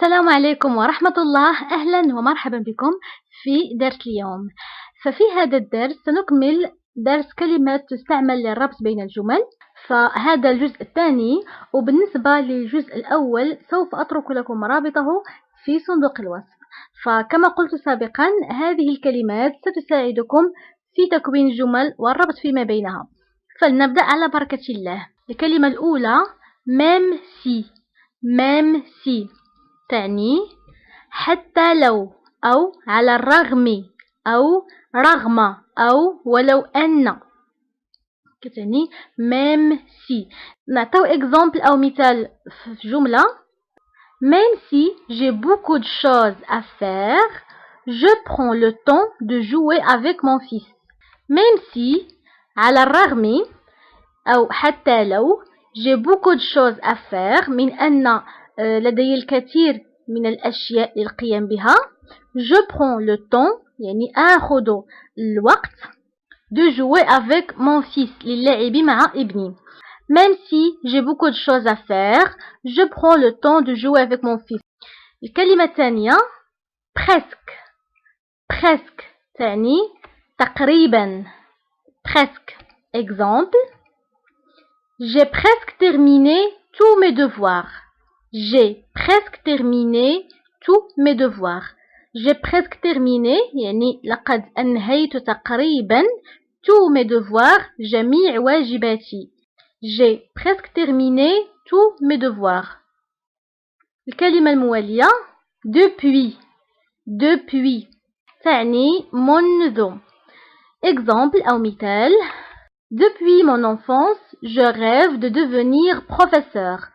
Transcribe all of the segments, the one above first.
السلام عليكم ورحمة الله. أهلا ومرحبا بكم في درس اليوم. ففي هذا الدرس سنكمل درس كلمات تستعمل للربط بين الجمل، فهذا الجزء الثاني. وبالنسبة للجزء الأول سوف أترك لكم رابطه في صندوق الوصف. فكما قلت سابقا هذه الكلمات ستساعدكم في تكوين الجمل والربط فيما بينها. فلنبدأ على بركة الله. الكلمة الأولى même si تعني حتى لو أو على الرغم أو رغم أو ولو أن، كتعني même si. نعطيو exemple أو مثال في جملة: même si j'ai beaucoup de choses à faire, je prends le temps de jouer avec mon fils. même si على الرغم أو حتى لو j'ai beaucoup de choses à faire، من أن لدي الكثير من الأشياء للقيام بها. je prends le temps يعني آخذ الوقت de jouer avec mon fils للعب مع ابني. même si j'ai beaucoup de choses à faire, je prends le temps de jouer avec mon fils. الكلمة الثانية presque تعني تقريبا. presque. exemple: j'ai presque terminé tous mes devoirs. j'ai presque terminé tous mes devoirs. j'ai presque terminé يعني لقد أنهيت تقريبا tous mes devoirs جميع واجباتي. j'ai presque terminé tous mes devoirs. الكلمة الموالية depuis تعني منذ. exemple أو مثال: depuis mon enfance, je rêve de devenir professeur.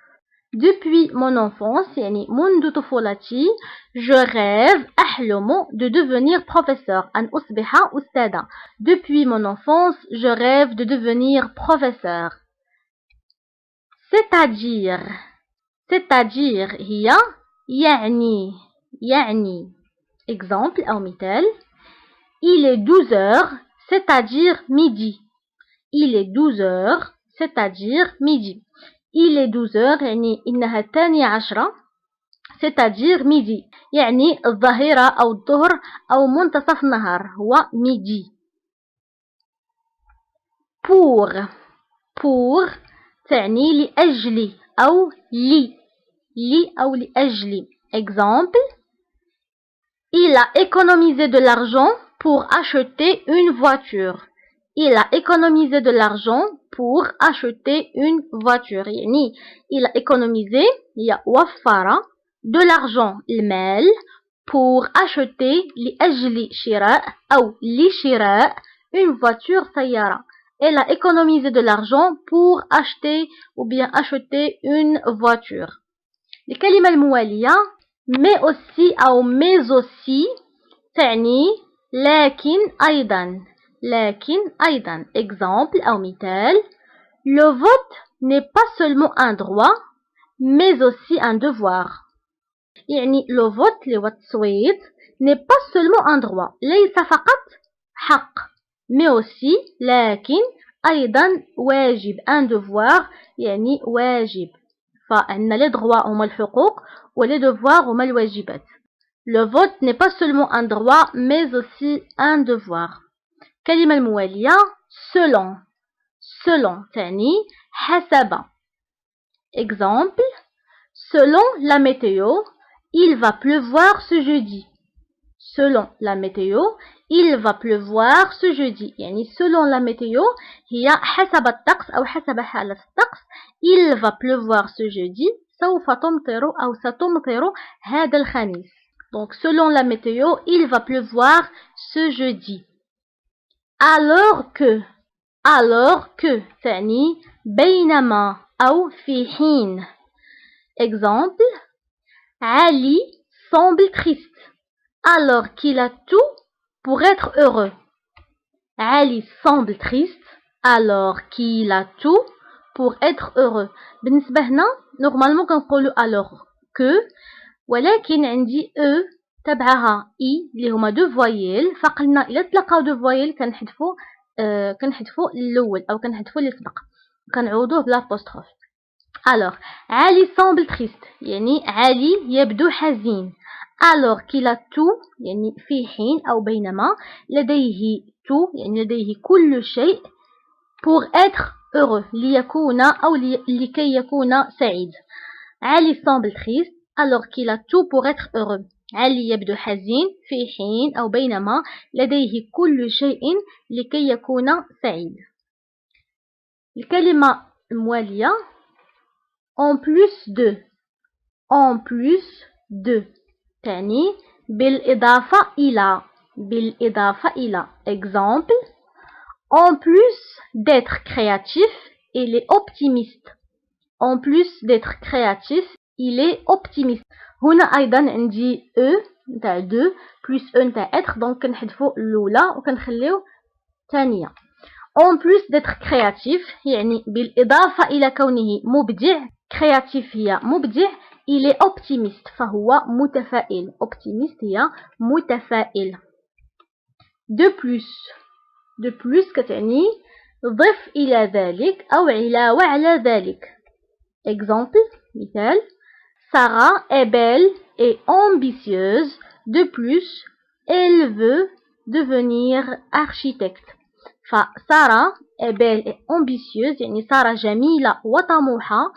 depuis mon enfance يعني منذ طفولتي je rêve أحلم de devenir professeur أن أصبح أستاذا. depuis mon enfance je rêve de devenir professeur. c'est-à-dire هي يعني. exemple أو مثال: il est 12 heures, c'est-à-dire midi. il est 12 heures, c'est-à-dire midi. il est 12 heures يعني إنها 12، c'est-à-dire midi يعني الظهيرة أو الظهر أو منتصف النهار هو midi. pour تعني لأجل أو أو لأجل. exemple: il a économisé de l'argent pour acheter une voiture. il a économisé de l'argent pour acheter une voiture يعني il a économisé هي وفر de l'argent المال pour acheter لأجل شراء أو لشراء une voiture سيارة. elle a économisé de l'argent pour acheter ou bien acheter une voiture. الكلمة الموالية mais aussi أو mais aussi تعني لكن أيضا. exemple أو مثال: le vote n'est pas seulement un droit mais aussi un devoir. يعني le vote اللي هو التصويت n'est pas seulement un droit ليس فقط حق mais aussi لكن أيضا واجب. un devoir يعني واجب. فإن les droits هما الحقوق و les devoirs هما الواجبات. le vote n'est pas seulement un droit mais aussi un devoir. كلمة الموالية selon تعني حسب. exemple: selon la météo, il va pleuvoir ce jeudi. selon la météo, il va pleuvoir ce jeudi يعني selon la météo هي حسب الطقس أو حسب حالة الطقس. il va pleuvoir ce jeudi سوف تمطر أو ستمطر هذا الخميس. donc selon la météo il va pleuvoir ce jeudi. alors que تعني بينما أو في حين. exemple: Ali semble triste alors qu'il a tout pour être heureux. Ali semble triste alors qu'il a tout pour être heureux. بالنسبة هنا نورمالمون كنقولوا alors que، ولكن عندي او تبعها اي اللي هما دو فوايل، فقلنا الا تلقاو دو فوايل كنحذفوا الاول او كنحذفوا اللي سبق كنعوضوه بلابوستروف. Alors, Ali semble triste. يعني علي يبدو حزين. Alors qu'il a tout يعني في حين أو بينما لديه tout يعني لديه كل شيء pour être heureux ليكون أو لكي يكون سعيد. علي semble triste alors qu'il a tout pour être heureux. علي يبدو حزين في حين أو بينما لديه كل شيء لكي يكون سعيد. الكلمة الموالية en plus de تعني بالإضافة إلى exemple en plus d'être créatif il est optimiste. En plus d'être créatif il est optimiste. هنا أيضا عندي نتاع دو plus نتاع être donc كنحذفو الأولى وكنخليو الثانية. En plus d'être créatif يعني بالإضافة إلى كونه مبدع créatif هي مبدع il est optimiste فهو متفائل. optimiste هي متفائل. de plus كتعني ضف إلى ذلك أو علاوة على ذلك. exemple مثال Sarah est belle et ambitieuse. De plus, elle veut devenir architecte. فسارة est belle et ambitieuse يعني سارة جميلة وطموحة.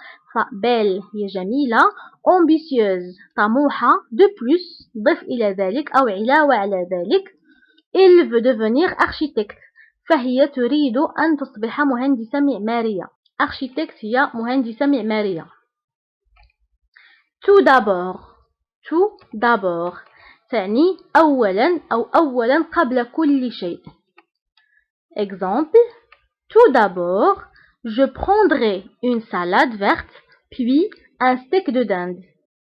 belle هي جميلة ambitieuse طموحة. De plus ضف إلى ذلك أو علاوة على ذلك elle veut devenir architecte فهي تريد أن تصبح مهندسة معمارية. architecte هي مهندسة معمارية. tout d'abord تعني أولا أو أولا قبل كل شيء. exemple tout d'abord je prendrai une salade verte puis un steak de dinde.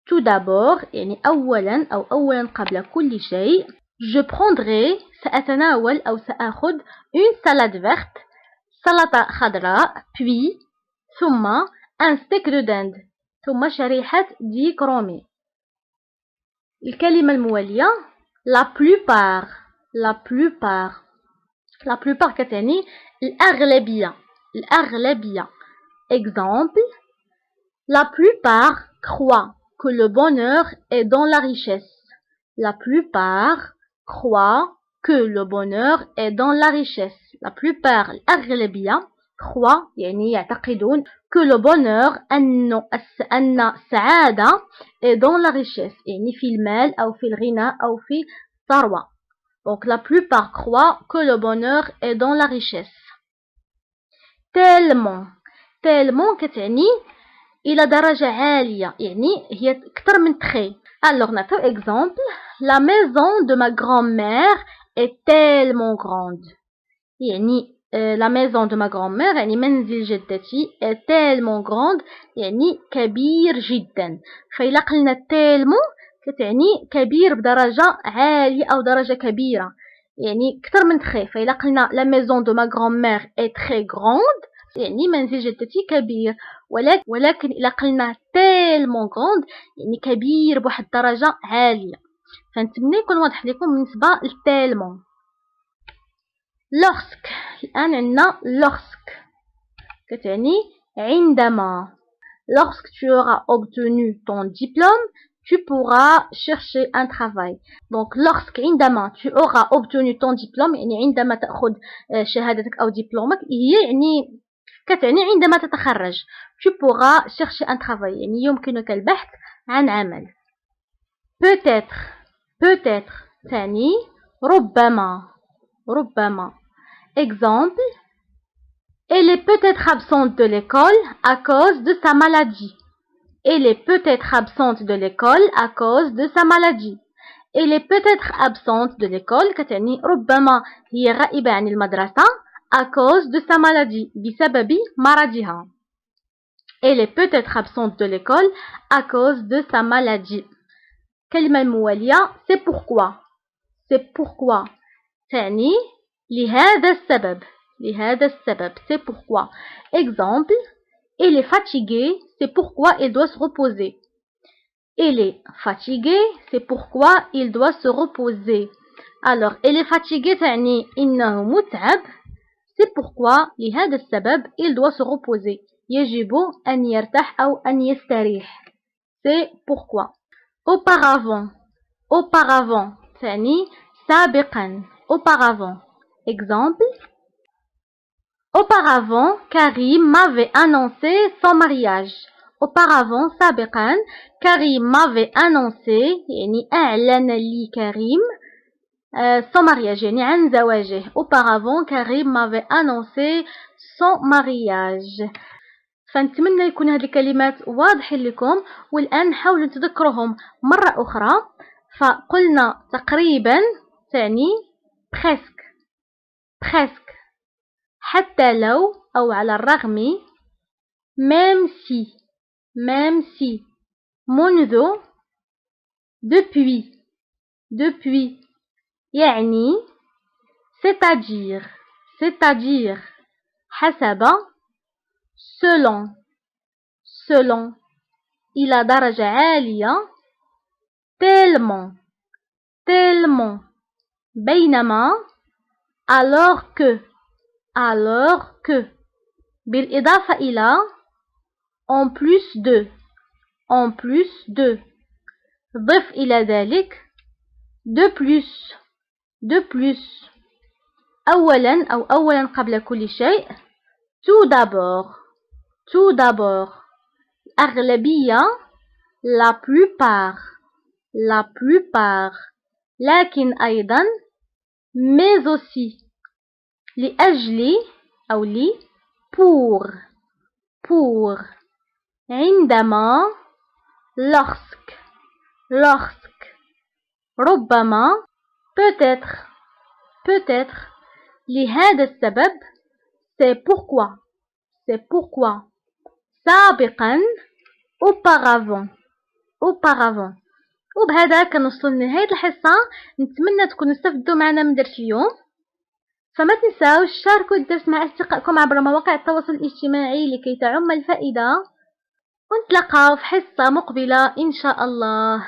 tout d'abord يعني أولا أو أولا قبل كل شيء je prendrai سأتناول أو سأخذ une salade verte سلطة خضراء puis ثم un steak de dinde ثم شريحة ديك رومي. الكلمة الموالية la plupart كتعني الأغلبية. exemple la plupart croient que le bonheur est dans la richesse. la plupart croient que le bonheur est dans la richesse. la plupart الأغلبية croient يعني يعتقدون que le bonheur أن السعادة est dans la richesse يعني في المال أو في الغنى أو في الثروة. donc la plupart croient que le bonheur est dans la richesse. tellement كتعني إلى درجة عالية يعني هي أكثر من très. alors نعطيو exemple la maison de ma grand-mère est tellement grande يعني la maison de ma grand-mère يعني منزل جدتي est tellement grande يعني كبير جدا. فإلا قلنا tellement كتعني كبير بدرجة عالية أو درجة كبيرة يعني أكثر من très. فإلا قلنا la maison de ma grand-mère est très grande يعني منزل جدتي كبير. ولكن إلا قلنا tellement grande يعني كبير بواحد الدرجة عالية. فنتمنى يكون واضح لكم بالنسبة لتالمون. lorsque الآن عندنا lorsque كتعني عندما. lorsque tu auras obtenu ton diplôme tu pourras chercher un travail. donc lorsque عندما tu auras obtenu ton diplôme يعني عندما تأخذ شهادتك أو دبلومك هي يعني كتعني عندما تتخرج tu pourras chercher un travail يعني يمكنك البحث عن عمل. peut-être تعني ربما. exemple elle est peut-être absente de l'école à cause de sa maladie. elle est peut-être absente de l'école à cause de sa maladie. elle est peut-être absente de l'école كتعني ربما هي غائبة عن المدرسة à cause de sa maladie بسبب مرضها. elle est peut-être absente de l'école à cause de sa maladie. كلمة الموالية c'est pourquoi تعني لهذا السبب c'est pourquoi. exemple elle est fatiguée c'est pourquoi elle doit se reposer. elle est fatiguée c'est pourquoi il doit se reposer. alors elle est fatiguée تعني إنه متعب c'est pourquoi لهذا السبب il doit se reposer يجب أن يرتاح أو أن يستريح. c'est pourquoi. auparavant auparavant تعني سابقا. auparavant. exemple. auparavant Karim m'avait annoncé son mariage. auparavant سابقا Karim m'avait annoncé يعني أعلن لي كريم son mariage يعني عن زواجه. auparavant Karim m'avait annoncé son mariage. فنتمنى يكون هذه الكلمات واضحين لكم، والآن نحاول نتذكرهم مرة أخرى. فقلنا تقريبا تعني presque حتى لو أو على الرغم même si منذ depuis يعني c'est-à-dire حسب selon إلى درجة عالية tellement بينما alors que بالإضافة إلى en plus de ضف إلى ذلك de plus أولا قبل كل شيء tout d'abord الأغلبية la plupart لكن أيضا mais aussi لأجل أو لي pour عندما lorsque ربما peut-être لهذا السبب c'est pourquoi سابقا auparavant. وبهذا كنوصل لنهاية الحصة. نتمنى تكونوا استفدتوا معنا من درس اليوم. فما تنساوش شاركوا الدرس مع أصدقائكم عبر مواقع التواصل الاجتماعي لكي تعم الفائدة. ونتلاقاو في حصة مقبلة إن شاء الله.